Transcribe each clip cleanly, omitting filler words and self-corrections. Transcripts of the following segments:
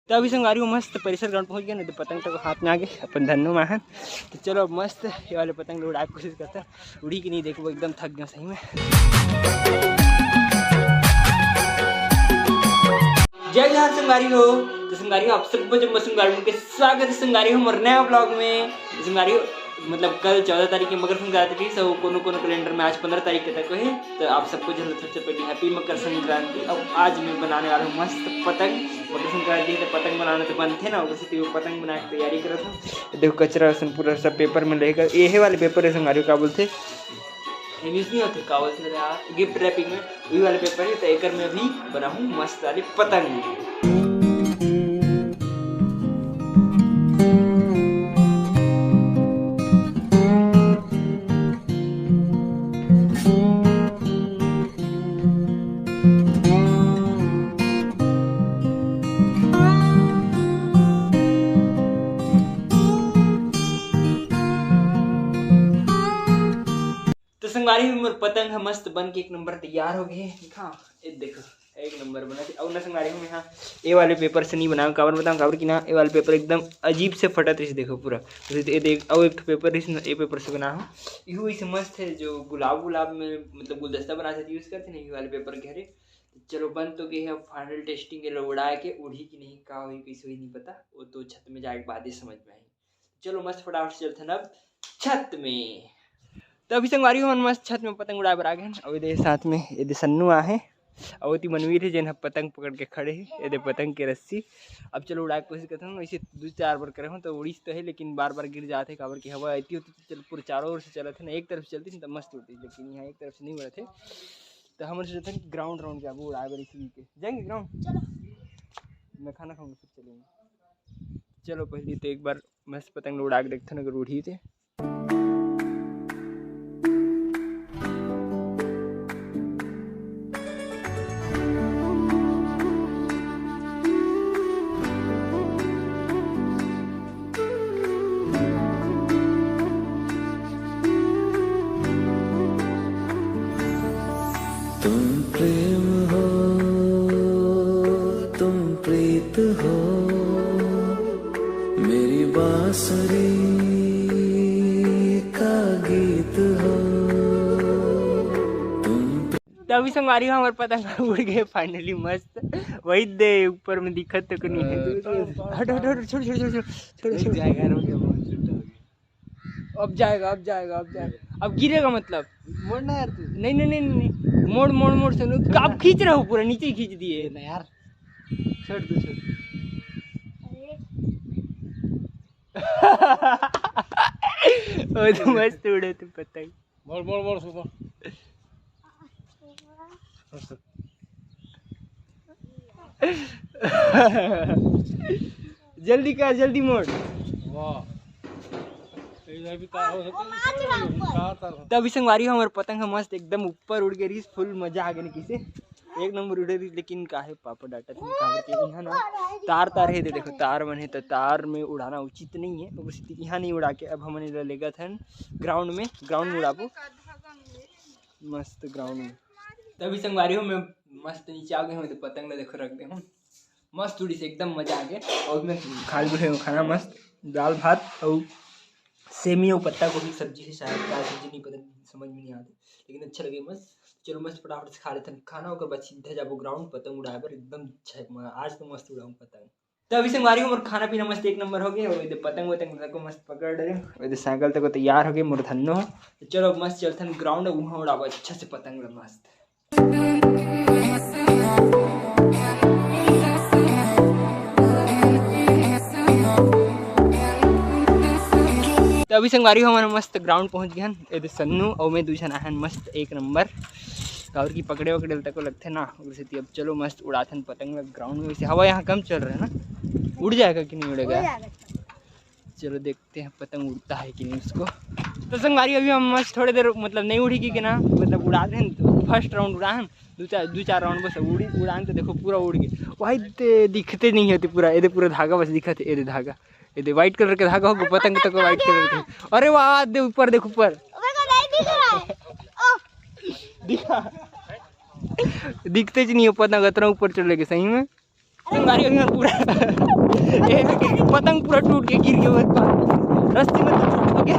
तो अभी संगवारी मस्त परिसर ग्राउंड पहुंच गया ना, तो पतंग तो हाथ में आ गए अपन धन्नो माहन। तो चलो अब मस्त ये वाले पतंग उड़ाने की कोशिश करते हैं, उड़ी कि नहीं देखो, एकदम थक गया सही में। जय जहाँ संगारी हो। तो संगारी हो आप सबको जब संगारी के स्वागत है संगारी हो हमारे नया ब्लॉग में। संगारी हो मतलब कल 14 तारीख की मकर संक्रांति थी, सब कोनो कैलेंडर में आज 15 तारीख के तक है। तो आप सबको जो सबसे पहले हैप्पी मकर संक्रांति। अब आज मैं बनाने वाला हूँ मस्त पतंग। मकर संक्रांति है तो पतंग बनाने तो बनते ना, वैसे तो पतंग बनाने की तैयारी कर रहा हूँ। देखो कचरा पूरा सब पेपर में रहेगा, ये वाले पेपर है संगारी का बोलते यूज नहीं होते, का बोलते यार गिफ्ट रैपिंग में वही वाले पेपर है। तो एक में भी बना हूँ मस्त वाली पतंग। तो संगवारी में पतंग है मस्त बन के एक नंबर तैयार हो गए। हाँ ये देखो एक नंबर बना थी। और ना संगवारी में यहाँ ये वाले पेपर से नहीं बनाऊँ, काबर बताऊँ काबर कि ना ये वाले पेपर एकदम अजीब से फटत रही देखो पूरा। ये देख और एक पेपर रही ये पेपर से बना हूँ, यू से मस्त है जो गुलाब में मतलब गुलदस्ता बनाते थे यूज़ करते ना ये वाले पेपर के। हरे चलो बन तो गए हैं, फाइनल टेस्टिंग के लिए उड़ा के उड़ी कि नहीं का हुई कैसे हुई नहीं पता, वो तो छत में जाए के बाद ही समझ में आई। चलो मस्त फटाफट से चलते हैं अब छत में। तो अभी संगवारी मन मस्त छत में पतंग उड़ाए बर आ गए। और ये साथ में ये सन्नू आ है और ती मनवीर है जिन पतंग पकड़ के खड़े है, ये पतंग के रस्सी। अब चलो उड़ाए की कोशिश करते हैं। वैसे 2-4 बार करे हूँ तो उड़ीस तो है, लेकिन बार बार गिर जाते काबर की हवा आती होती तो चल पूरे चारों ओर से चलते थे ना, एक तरफ से चलती थी तो मस्त उड़ती, लेकिन यहाँ एक तरफ से नहीं उड़े थे। तो हम सोचते हैं ग्राउंड राउंड जाबो उड़ाए बर इसी के जाएंगे ग्राउंड। मैं खाना खाऊंगा फिर चलेंगे। चलो पहले तो एक बार मस्त पतंग उड़ा के देखते हैं अगर उड़ी थे। तुम प्रेम हो तुम प्रीत हो, मेरी बांसुरी का गीत हो तुम। तभी संगवारी हमारे पतंग उड़ गए फाइनली मस्त। वही दे ऊपर में दिक्कत तो नहीं है। हट हट हट छोड़ छोड़ छोड़ छोड़ छोड़ जाएगा। अब जाएगा अब जाएगा अब जाएगा, अब गिरेगा मतलब मोड़ना यार तू। नहीं नहीं नहीं नहीं मोड़ मोड़ मोड़ सुनो, आप खींच रहे हो पूरा नीचे ही खींच दिए ना यार। छोड़ दो छोड़। ओ तो मस्त उड़े तुम पतंग। मोड़ मोड़ मोड़ सुपर। जल्दी कर जल्दी मोड़। वाह तभी संगवारी हमारे पतंग मस्त एकदम ऊपर उड़ गई, फुल मजा आ गया किसे एक नंबर उड़े रही। लेकिन काहे पापा डाटा थे यहाँ ना तार तार है, देखो तार बने तो तार में उड़ाना उचित नहीं है, तो यहाँ नहीं उड़ा के अब हमने लेगा था ग्राउंड में उड़ाबो मस्त ग्राउंड में। तभी संगवारी हो मैं मस्त नीचे आ गए हूँ, तो पतंग देखो रख दे हूँ मस्त उड़ी से एकदम मजा आ गया। और मैं खाना मस्त दाल भात और सेमी और पत्ता गोभी सब्जी है, शायद क्या सब्जी नहीं पता समझ में नहीं आती, लेकिन अच्छा लगे मस्त। चलो मस्त फटाफट से खा लेते हैं खाना, होकर बाद सीधा जाबो ग्राउंड पतंग उड़ाए पर एकदम आज तो मस्त उड़ाऊँ पतंग। तो अभी संगवारी और खाना पीना मस्त एक नंबर हो गया। और पतंग वतंग को मस्त पकड़ रहे, साइकिल तक तैयार हो गए मुरधन्नो। तो चलो मस्त चलते हैं ग्राउंड, वहाँ उड़ाबो अच्छा से पतंग मस्त। तो अभी संगवारी हमारे मस्त ग्राउंड पहुंच गए हैं, ये सन्नू और मैं दूसरा है मस्त एक नंबर और की पकड़े वकड़े तक लगते ना। वैसे अब चलो मस्त उड़ाते हैं पतंग ग्राउंड में। वैसे हवा यहाँ कम चल रहा है ना, उड़ जाएगा कि नहीं उड़ेगा चलो देखते हैं पतंग उड़ता है कि नहीं उसको। तो संगवारी अभी हम मस्त थोड़ी देर मतलब नहीं उड़ेगी कि ना, मतलब उड़ाते हैं तो फर्स्ट राउंड उड़ा हम दो चार राउंड बस उड़ान तो देखो पूरा उड़ गए। वही दिखते नहीं होते पूरा, ये पूरा धागा बस दिखते, ये धागा ये वाइट कलर के धागा होगा पतंग तक वाइट कलर के। अरे वाह दे ऊपर देखो ऊपर दिखा दिखते नहीं हो पतंग अतना ऊपर चले गए सही में। संगवारी पूरा पतंग पूरा टूट के गिर गया रस्सी में टूट हो गया।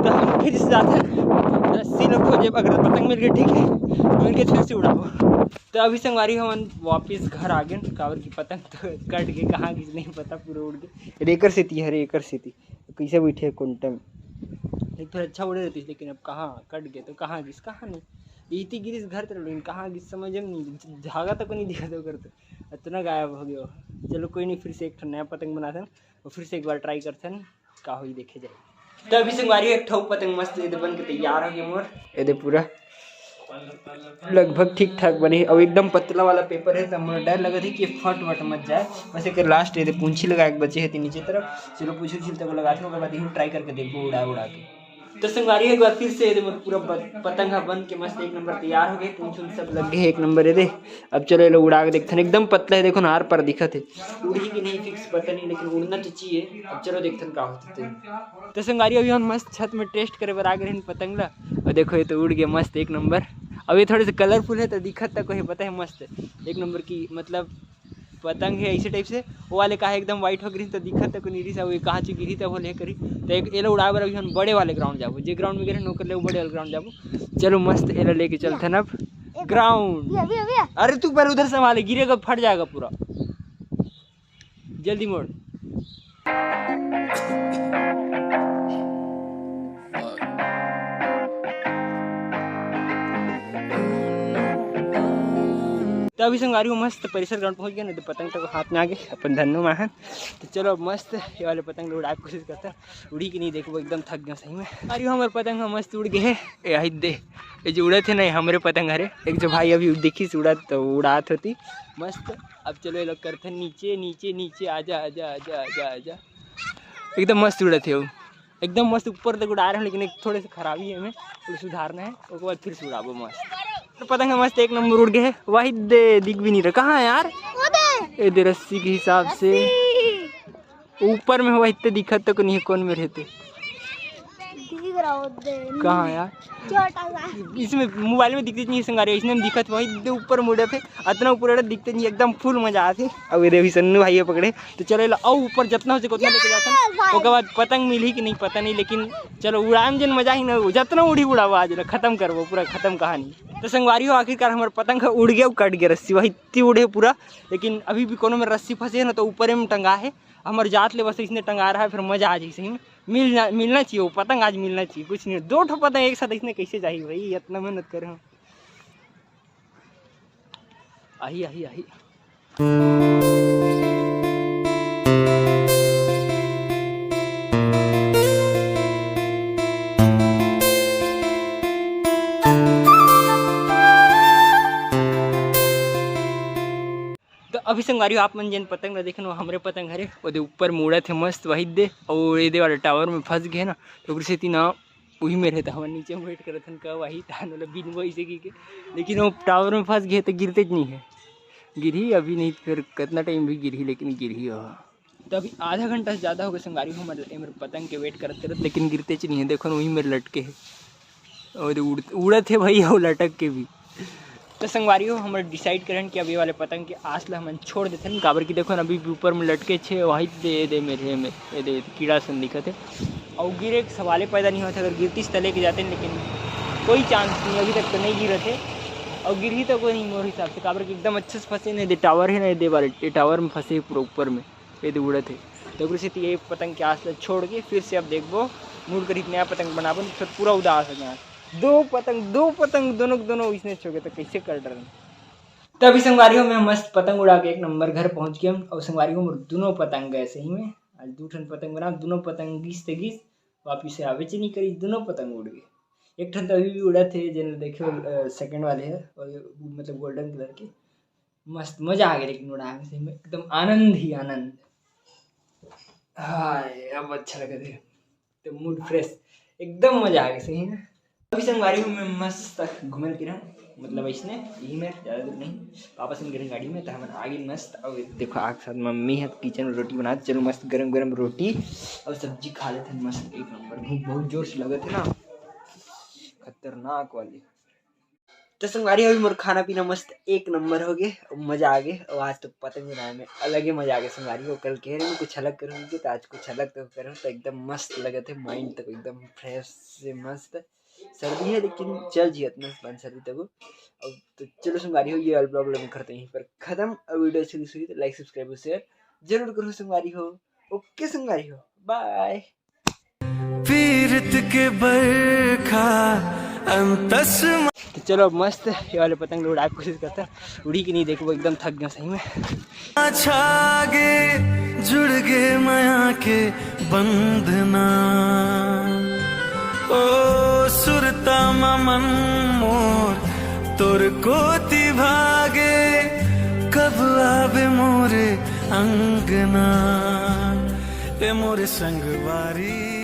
तो हम फिर से जाते हैं रस्सी लोग खोजे, अगर पतंग मिल गई ठीक है, मिल के फिर से उड़ाओ। तो अभी संगवारी हम वापस घर आ गए। कावर की पतंग तो कट गई, कहाँ की नहीं पता, पूरे उड़ गए। रेकर से थी, हरे एकर से थी, कैसे बैठे कुंटम एक थोड़ा अच्छा उड़े रहती, लेकिन अब कहाँ कट गए तो कहाँ गिस कहाँ नहीं। इतनी गिरीस घर तर लेकिन कहाँ गिस समझ में नहीं, धागा तक नहीं दिखा तो करते इतना गायब हो गया। चलो कोई नहीं, फिर से एक नया पतंग बनाते हैं और फिर से एक बार ट्राई करते हैं का हो देखे जाए। तो अभी संगवारी एक ठोक पतंग मस्त ये बन के तैयार हो गया मोर। ये पूरा लगभग ठीक ठाक बने और एकदम पतला वाला पेपर है, तब मुझे डर लगा था कि फट वट मत जाए। वैसे कर लास्ट ये पूंछी लगा के बचे है नीचे तरफ। चलो पूछी छिलते को लगाते हैं, बाद ट्राई करके देखो उड़ा उड़ा के। तो संगवारी एक बार फिर से पूरा पतंग बन के मस्त एक नंबर तैयार हो गए, पूंछ सब लग गए एक नंबर है दे। अब चलो ये लोग उड़ा के देखते हैं, एकदम पतला है देखो ना, आर पर दिखत है, उड़ी कि नहीं फिक्स पता नहीं, लेकिन उड़ना तो चाहिए। अब चलो देखते हैं क्या होता है। तो संगवारी अभी हम मस्त छत में टेस्ट करे बर आ गए पतंग ला, और देखो ये तो उड़ गया मस्त एक नंबर। अब ये थोड़े से कलरफुल है तो दिखत तक है, पता है मस्त एक नंबर की मतलब पतंग है ऐसे टाइप से। वो वाले का है एकदम वाइट हो गई तो दिखत तक नीरी सा, वो कहाँ से गिरी तब वो ले करी। तो एक एलो उड़ा बर अभी हम बड़े वाले ग्राउंड जाबो, जे ग्राउंड में गिरे नौकर ले बड़े वाले ग्राउंड जाबो। चलो मस्त एलो लेके चलते हैं अब ग्राउंड। अरे तू पर उधर संभाले, गिरेगा फट जाएगा पूरा, जल्दी मोड़। तो अभी संगवारी मस्त परिसर ग्राउंड पहुंच गए, नहीं तो पतंग तक हाथ में आ गए अपन धन्नो महान। तो चलो मस्त ये वाले पतंग उड़ा के कोशिश करते हैं, उड़ी कि नहीं देखो एकदम थक गया सही में। अरे हमारे पतंग मस्त उड़ गए है दे, ये जो उड़े थे नहीं हमारे पतंग हरे, एक जो भाई अभी देखी से उड़ा तो उड़ात होती मस्त। अब चलो ये लोग करते हैं नीचे नीचे नीचे, आजा आजा आजा आजा आजा, एकदम मस्त उड़े थे वो, एकदम मस्त ऊपर तक उड़ा रहे हैं। लेकिन एक थोड़े से खराबी है, हमें थोड़ा सुधारना है, उसके बाद फिर से उड़ाबो मस्त। तो पतंग मस्त एक नंबर उड़ गए, वही दे दिख भी नहीं रहा कहाँ है यार, ये दे रस्सी के हिसाब से ऊपर में हुआ, इतने दिखत तक नहीं है कौन में रहते कहाँ यार, इसमें मोबाइल में दिखते नहीं संगारी, इसने में दिखत वही ऊपर मुड़े थे, इतना ऊपर दिखते नहीं, एकदम फुल मजा आती। अब ये भी सन्नू भाई पकड़े तो चलो और ऊपर जितना हो सके उतना लेके जाते हैं। उसके बाद पतंग मिली कि नहीं पता नहीं, लेकिन चलो उड़ान जन मजा ही ना, जितना उड़ी उड़ाओ आज खत्म करवो, पूरा खत्म कहानी। तो संगवारी हो आखिरकार हमारे पतंग उड़ गया, कट गया रस्सी, वही इतनी उड़े पूरा। लेकिन अभी भी कोनो में रस्सी फंसे ना तो ऊपर में टंगा है, हमारे जात ले बस इसने टंगा रहा है, फिर मजा आ जाए सही में। मिलना चाहिए वो पतंग, आज मिलना चाहिए, कुछ नहीं 2 ठो पतंग एक साथ इसने कैसे चाहिए भाई, इतना मेहनत करे हम। आई आई आई अभी संगवारी आप मन जन पतंग ना देखे हमारे पतंग हरे वो ऊपर मुड़ा थे मस्त वही दे, और ये वाले टावर में फंस गए ना, तो से ना वही में रहता हमारे नीचे में वेट करते का वही तान वाला बिन वही से की, लेकिन वो टावर में फंस गए तो गिरते नहीं है, गिरी अभी नहीं, फिर कितना टाइम भी गिरी, लेकिन गिरी हो। तो अभी आधा घंटा से ज़्यादा हो गया संगवारी हो मेरे पतंग के वेट करते रहते, लेकिन गिरते नहीं है। देखो वही मेरे लटके है और उड़े थे भाई वो लटक के भी। तो संगवारी हो हमारे डिसाइड करें कि अभी वाले पतंग के आसला हम छोड़ देते हैं काबर की, देखो ना अभी ऊपर में लटके छे वही दे मेरे में दे कीड़ा सन दिखत है, और गिरे सवाल पैदा नहीं होता, अगर गिरती से तले के जाते हैं, लेकिन कोई चांस नहीं, अभी तक तो नहीं गिरे थे, और गिर ही तो कोई नहीं मोर हिसाब से, काबर की एकदम अच्छे से फंसे नहीं दे, टावर है ना दे वाले टावर में फंसे पूरा ऊपर में ये दे उड़े थे। तो से ये पतंग के आसला छोड़ के फिर से अब देखो मुड़ कर नया पतंग बनाबो, फिर पूरा उदास हो गया। दो पतंग दोनों इसने छोड़े तो कैसे कर डर। तो अभी संगवारी हो मैं मस्त पतंग उड़ा के एक नंबर घर पहुंच गया, और संगवारी हो दोनों पतंग गए सही में, आज 2 ठन पतंग बना, दोनों पतंग घिस वापिस से आवे नहीं करी, दोनों पतंग उड़ गए। एक ठन तो अभी भी उड़ा थे जिन देखो सेकंड वाले है, और मतलब गोल्डन कलर के मस्त मजा आ गया, लेकिन उड़ा सही में एकदम आनंद ही आनंद। हाँ अब अच्छा लगा थे, तो मूड फ्रेश एकदम मजा आ गया सही में। अभी संगवारी हूँ मैं मस्त घूमल फिर, मतलब इसने यही में ज़्यादा दूर नहीं, पापा से गिरे गाड़ी में तो हमारे आगे मस्त। और देखो आग साथ मम्मी है किचन में रोटी बनाते, चलो मस्त गरम गरम रोटी और सब्जी खा लेते हैं मस्त एक नंबर। भूख बहुत जोर से लगे थे ना, खतरनाक वाली। तो संगवारी अभी मोर खाना पीना मस्त एक नंबर हो गए, मजा आ गए। और आज तो पतंग उड़ाने में अलग ही मजा आ गया संगवारी हो। कल कह रहे हैं कुछ अलग करूँगी तो आज कुछ अलग तो करूँ, तो एकदम मस्त लगे थे। माइंड तक एकदम फ्रेश से मस्त। सर्दी है लेकिन चल जी इतना सर्दी तक। अब तो चलो संगवारी हो, ये वाला ब्लॉग में करते हैं यहीं पर खत्म। अब वीडियो अच्छी लगी तो लाइक सब्सक्राइब शेयर जरूर करो संगवारी हो। ओके संगवारी हो, बाय। पीरत के बरखा अंतस तो चलो मस्त ये वाले पतंग उड़ाने की कोशिश करता है। उड़ी कि नहीं देखो, वो एकदम थक गया सही में। छागे जुड़ गए माया के बंधना, ओ सुरता मन मोर तोर कोती भागे, कब आवे मोरे अंगना ए मोरे संगवारी।